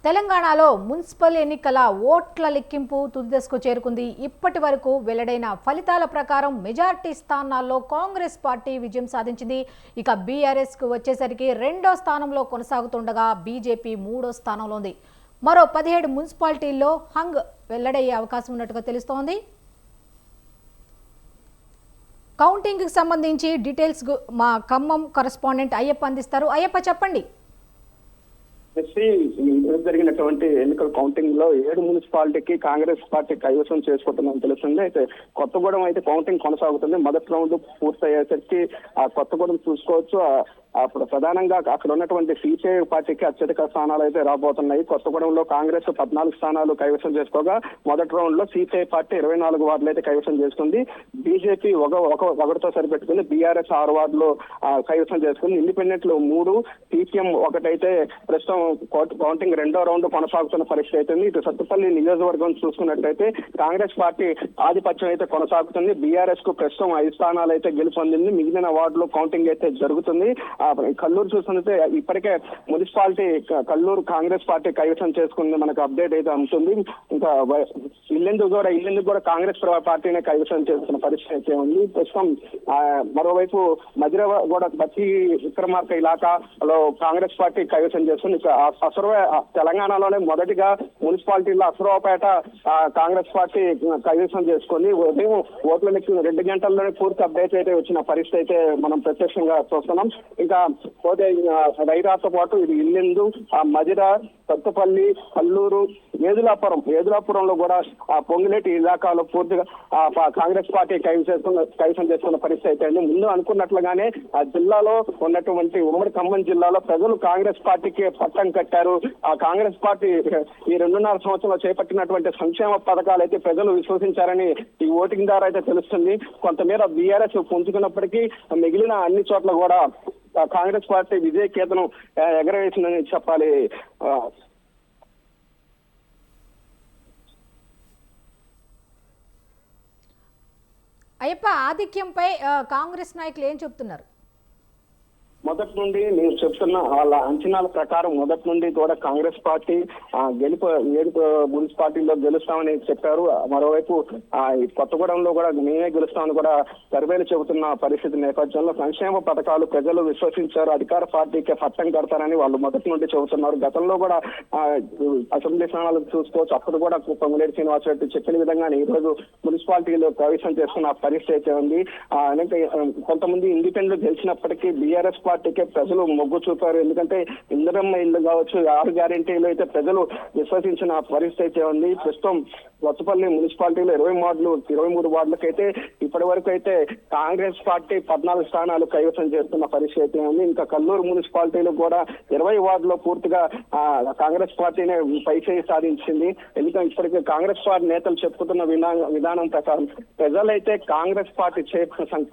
తెలంగాణలో మున్సిపల్ ఎన్నికల ఓట్ల లెక్కింపు తుది దశకు చేరుకుంది. ఇప్పటి వరకు వెల్లడైన ఫలితాల ప్రకారం మెజారిటీ స్థానాల్లో కాంగ్రెస్ పార్టీ విజయం సాధించింది. ఇక బీఆర్ఎస్ కు వచ్చేసరికి రెండో స్థానంలో కొనసాగుతుండగా బీజేపీ మూడో స్థానంలో ఉంది. మరో 17 మున్సిపాలిటీల్లో హంగ్ వెల్లడయ్యే అవకాశం ఉన్నట్టుగా తెలుస్తోంది. కౌంటింగ్ కి సంబంధించి డీటెయిల్స్ మా ఖమ్మం కరెస్పాండెంట్ అయ్యప్ప అందిస్తారు. అయ్యప్ప చెప్పండి. జరిగినటువంటి ఎన్నికల కౌంటింగ్ లో 7 మున్సిపాలిటీకి కాంగ్రెస్ పార్టీ కైవసం చేసుకుంటుందని తెలుస్తుంది. అయితే కొత్తగూడెం అయితే కౌంటింగ్ కొనసాగుతుంది. మొదటి రౌండ్ పూర్తయ్యేసరికి ఆ కొత్తగూడెం చూసుకోవచ్చు. అప్పుడు ప్రధానంగా అక్కడ ఉన్నటువంటి సిపిఐ పార్టీకి అత్యధిక స్థానాలు అయితే రాబోతున్నాయి. కొత్తగూడెంలో కాంగ్రెస్ 14 స్థానాలు కైవసం చేసుకోగా మొదటి రౌండ్ లో సిపిఐ పార్టీ 24 వార్డులు అయితే కైవసం చేసుకుంది. బీజేపీ ఒకటితో సరిపెట్టుకుంది. బీఆర్ఎస్ 6 వార్డులు కైవసం చేసుకుంది. ఇండిపెండెంట్లు 3, సిపిఎం ఒకటైతే ప్రస్తుతం కౌంటింగ్ రెండో రౌండ్ కొనసాగుతున్న పరిస్థితి అయితే. ఇటు సత్తుపల్లి నియోజకవర్గం చూసుకున్నట్లయితే కాంగ్రెస్ పార్టీ ఆధిపత్యం అయితే కొనసాగుతుంది. బీఆర్ఎస్ కు ప్రస్తుతం 5 స్థానాలు అయితే గెలుపొందింది. మిగిలిన వార్డులో కౌంటింగ్ అయితే జరుగుతుంది. కల్లూరు చూస్తుంటే ఇప్పటికే మున్సిపాలిటీ కల్లూరు కాంగ్రెస్ పార్టీ కైవసం చేసుకుంది మనకు అప్డేట్ అయితే అందుతుంది. ఇంకా ఇల్లెందుకు కూడా కాంగ్రెస్ పార్టీనే కైవసం చేసుకున్న పరిస్థితి అయితే ఉంది. ప్రస్తుతం మరోవైపు మధిరగూడ బత్తి విక్రమార్క ఇలాకాలో కాంగ్రెస్ పార్టీ కైవసం చేస్తుంది. తెలంగాణలోనే మొదటిగా మున్సిపాలిటీలో అసరావుపేట కాంగ్రెస్ పార్టీ కైవసం చేసుకుంది. ఉదయం ఓట్ల లెక్క 2 గంటల్లోనే పూర్తి అప్డేట్ అయితే వచ్చిన పరిస్థితి అయితే మనం ప్రత్యక్షంగా చూస్తున్నాం. ఇంకా పోతే రైరాతో పాటు ఇది ఇల్లెందు, మధిర, సత్తుపల్లి, కల్లూరు, ఏదులాపురంలో కూడా పొంగిలేటి ఇలాకాలో పూర్తిగా కాంగ్రెస్ పార్టీ కైవసం చేసుకున్న పరిస్థితి అయితే ముందు అనుకున్నట్లుగానే ఆ జిల్లాలో ఉన్నటువంటి ఉమ్మడి ఖమ్మం జిల్లాలో ప్రజలు కాంగ్రెస్ పార్టీకి పట్టం కట్టారు. ఆ కాంగ్రెస్ పార్టీ ఈ 2.5 సంవత్సరంలో చేపట్టినటువంటి సంక్షేమ పథకాలు అయితే ప్రజలు విశ్వసించారని ఈ ఓటింగ్ ద్వారా అయితే తెలుస్తుంది. కొంతమేర బీఆర్ఎస్ పుంజుకున్నప్పటికీ మిగిలిన అన్ని చోట్ల కూడా కాంగ్రెస్ పార్టీ విజయ కేతనం ఎగరవేసిందని చెప్పాలి. అయ్యప్ప, ఆధిక్యంపై కాంగ్రెస్ నాయకులు ఏం చెప్తున్నారు? మొదటి నుండి నేను చెప్తున్న వాళ్ళ అంచనాల ప్రకారం మొదటి నుండి కూడా కాంగ్రెస్ పార్టీ 7 మున్సిపాలిటీల్లో గెలుస్తామని చెప్పారు. మరోవైపు కొత్తగూడెంలో కూడా మేమే గెలుస్తామని కూడా సర్వేలు చెబుతున్న పరిస్థితి నేపథ్యంలో సంక్షేమ పథకాలు ప్రజలు విశ్వసించారు. అధికార పార్టీకి పట్టం కడతారని వాళ్ళు మొదటి నుండి చెబుతున్నారు. గతంలో కూడా అసెంబ్లీ స్థానాలు చూసుకోవచ్చు. అప్పుడు కూడా పొంగులేటి శ్రీనివాసరెడ్డి చెప్పిన విధంగానే ఈ రోజు మున్సిపాలిటీలో ప్రవేశం చేసుకున్న పరిస్థితి అయితే ఉంది. కొంతమంది ఇండిపెండెంట్ గెలిచినప్పటికీ బీఆర్ఎస్ పార్టీకే ప్రజలు మొగ్గు చూపారు. ఎందుకంటే ఇందిరమ్మ ఇల్లు కావచ్చు, 6 గ్యారెంటీలు అయితే ప్రజలు విశ్వసించిన పరిస్థితి అయితే ఉంది. ప్రస్తుతం వత్తుపల్లి మున్సిపాలిటీలో 23 వార్డులకైతే ఇప్పటి వరకు అయితే కాంగ్రెస్ పార్టీ 14 స్థానాలు కైవసం చేస్తున్న పరిస్థితి అయితే ఉంది. ఇంకా కల్లూరు మున్సిపాలిటీలో కూడా 20 వార్డులో పూర్తిగా కాంగ్రెస్ పార్టీనే పైచేయి సాధించింది. ఎందుకంటే ఇప్పటికే కాంగ్రెస్ పార్టీ నేతలు చెప్పుకుంటున్న విధానం ప్రకారం ప్రజలైతే కాంగ్రెస్ పార్టీ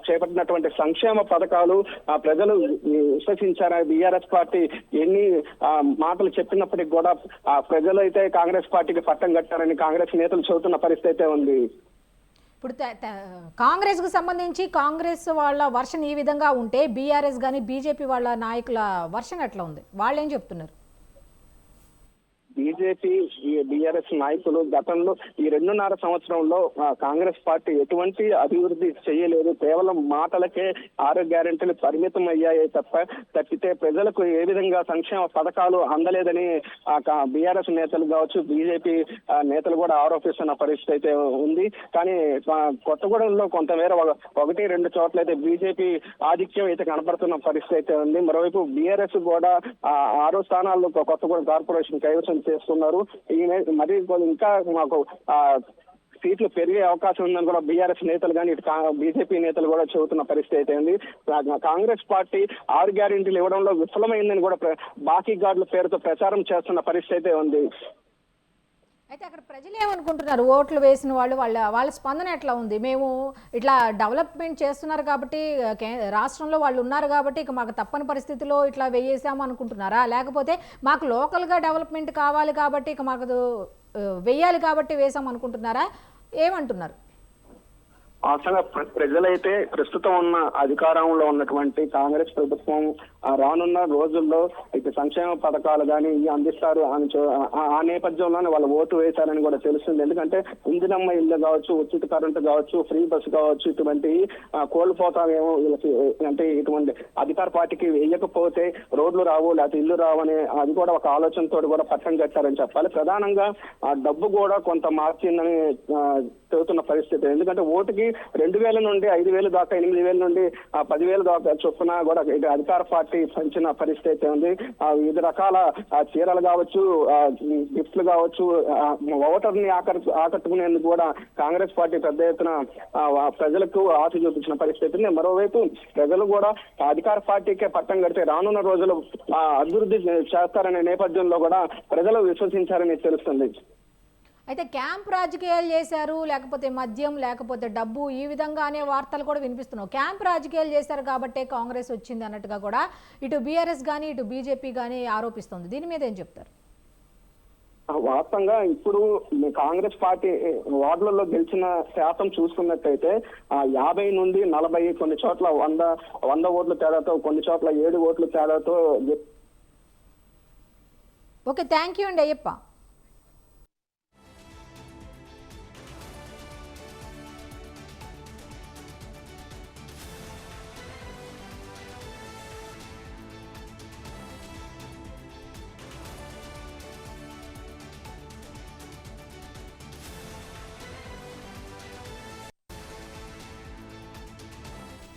చేపట్టినటువంటి సంక్షేమ పథకాలు ప్రజలు విశ్వసించారని బీఆర్ఎస్ పార్టీ ఎన్ని మాటలు చెప్పినప్పటికీ కూడా ప్రజలైతే కాంగ్రెస్ పార్టీకి పట్టం కట్టారని కాంగ్రెస్ నేతలు చెబుతున్న పరిస్థితి అయితే ఉంది. ఇప్పుడు కాంగ్రెస్ కు సంబంధించి కాంగ్రెస్ వాళ్ళ వర్షన్ ఈ విధంగా ఉంటే బీఆర్ఎస్ కానీ బీజేపీ వాళ్ళ నాయకుల వర్షన్ ఎట్లా ఉంది? వాళ్ళు ఏం చెప్తున్నారు? బీజేపీ బీఆర్ఎస్ నాయకులు గతంలో ఈ 2.5 సంవత్సరంలో కాంగ్రెస్ పార్టీ ఎటువంటి అభివృద్ధి చేయలేదు. కేవలం మాటలకే 6 గ్యారెంటీలు పరిమితం అయ్యాయి తప్పితే ప్రజలకు ఏ విధంగా సంక్షేమ పథకాలు అందలేదని బీఆర్ఎస్ నేతలు కావచ్చు, బీజేపీ నేతలు కూడా ఆరోపిస్తున్న పరిస్థితి అయితే ఉంది. కానీ కొత్తగూడెంలో కొంతమేర 1-2 చోట్ల అయితే బీజేపీ ఆధిక్యం అయితే కనపడుతున్న పరిస్థితి అయితే ఉంది. మరోవైపు బీఆర్ఎస్ కూడా 6 స్థానాల్లో కొత్తగూడెం కార్పొరేషన్ కైవసం చేస్తున్నారు. మరి ఇంకా మాకు సీట్లు పెరిగే అవకాశం ఉందని కూడా బీఆర్ఎస్ నేతలు కానీ ఇటు బీజేపీ నేతలు కూడా చెబుతున్న పరిస్థితి అయితే ఉంది. కాంగ్రెస్ పార్టీ 6 గ్యారెంటీలు ఇవ్వడంలో విఫలమైందని కూడా బాకీ గార్డుల పేరుతో ప్రచారం చేస్తున్న పరిస్థితి అయితే ఉంది. అయితే అక్కడ ప్రజలు ఏమనుకుంటున్నారు? ఓట్లు వేసిన వాళ్ళ స్పందన ఎట్లా ఉంది? మేము ఇట్లా డెవలప్మెంట్ చేస్తున్నారు కాబట్టి రాష్ట్రంలో వాళ్ళు ఉన్నారు కాబట్టి ఇక మాకు తప్పని పరిస్థితిలో ఇట్లా వేయేసాము అనుకుంటున్నారా? లేకపోతే మాకు లోకల్గా డెవలప్మెంట్ కావాలి కాబట్టి ఇక మాకు వెయ్యాలి కాబట్టి వేసాం అనుకుంటున్నారా? ఏమంటున్నారు? వాస్తవంగా ప్రజలైతే ప్రస్తుతం ఉన్న అధికారంలో ఉన్నటువంటి కాంగ్రెస్ ప్రభుత్వం రానున్న రోజుల్లో ఇక సంక్షేమ పథకాలు కానీ ఇవి అందిస్తారు అని ఆ నేపథ్యంలోనే వాళ్ళు ఓటు వేశారని కూడా తెలుస్తుంది. ఎందుకంటే ఇందిరమ్మ ఇల్లు కావచ్చు, ఉచిత కరెంటు కావచ్చు, ఫ్రీ బస్సు కావచ్చు, ఇటువంటి కోల్పోతామేమో వీళ్ళకి, అంటే ఇటువంటి అధికార పార్టీకి వేయకపోతే రోడ్లు రావు లేకపోతే ఇల్లు రావు అని అది కూడా ఒక ఆలోచనతో కూడా పట్టం కట్టారని చెప్పాలి. ప్రధానంగా ఆ డబ్బు కూడా కొంత మార్చిందని చెబుతున్న పరిస్థితి. ఎందుకంటే ఓటుకి 2,000 నుండి 5,000 దాకా, 8,000 నుండి 10,000 దాకా చొప్పున కూడా అధికార పార్టీ పెంచిన పరిస్థితి ఉంది. వివిధ రకాల చీరలు కావచ్చు, గిఫ్ట్లు కావచ్చు, ఓటర్ని ఆకట్టుకునేందుకు కూడా కాంగ్రెస్ పార్టీ పెద్ద ఎత్తున ప్రజలకు ఆశ చూపించిన పరిస్థితి ఉంది. మరోవైపు ప్రజలు కూడా అధికార పార్టీకే పట్టం కడితే రానున్న రోజులు అభివృద్ధి చేస్తారనే నేపథ్యంలో కూడా ప్రజలు విశ్వసించారని తెలుస్తుంది. అయితే క్యాంప్ రాజకీయాలు చేశారు, లేకపోతే మద్యం, లేకపోతే డబ్బు, ఈ విధంగా అనే వార్తలు కూడా వినిపిస్తున్నావు. క్యాంప్ రాజకీయాలు చేశారు కాబట్టే కాంగ్రెస్ వచ్చింది అన్నట్టుగా కూడా ఇటు బీఆర్ఎస్ కానీ ఇటు బీజేపీ కానీ ఆరోపిస్తుంది. దీని మీద ఏం చెప్తారు? వాస్తవంగా ఇప్పుడు కాంగ్రెస్ పార్టీ వార్డులలో గెలిచిన శాతం చూసుకున్నట్టయితే 50 నుండి 40, కొన్ని చోట్ల 100 ఓట్ల తేడాతో, కొన్ని చోట్ల 7 ఓట్ల తేడాతో. ఓకే, థ్యాంక్ యూ అండి అయ్యప్ప.